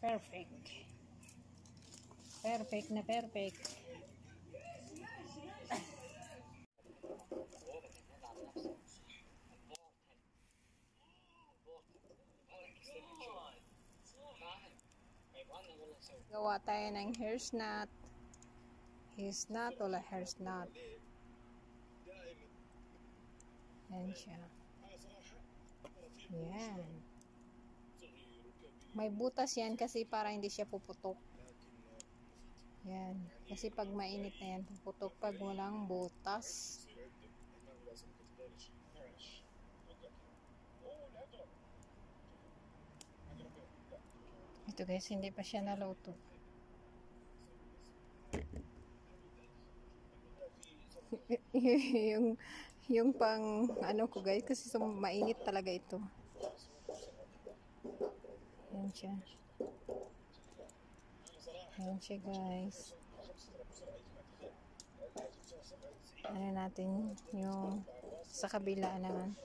Perfect. Perfect na perfect. Gawa tayo ng hair's knot. His knot o hair's knot. Yan siya. Yan. May butas yan kasi para hindi siya puputok. Yan. Kasi pag mainit na yan, puputok pag walang butas. Ito guys, hindi pa siya naluto. yung pang ano ko guys, kasi mainit talaga ito. Yan siya. Yan siya guys. Ano natin yung sa kabila naman.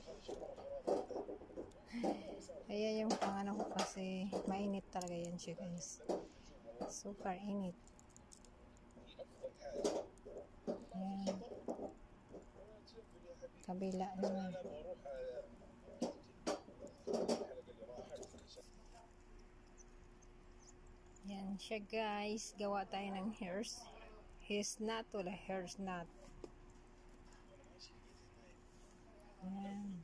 Ayan yung pang ano ko kasi mainit talaga yan siya guys. Super init. Ayan. Kabila naman. Yan siya guys. Gawa tayo ng hairs. His knot o hair's knot. Ayan.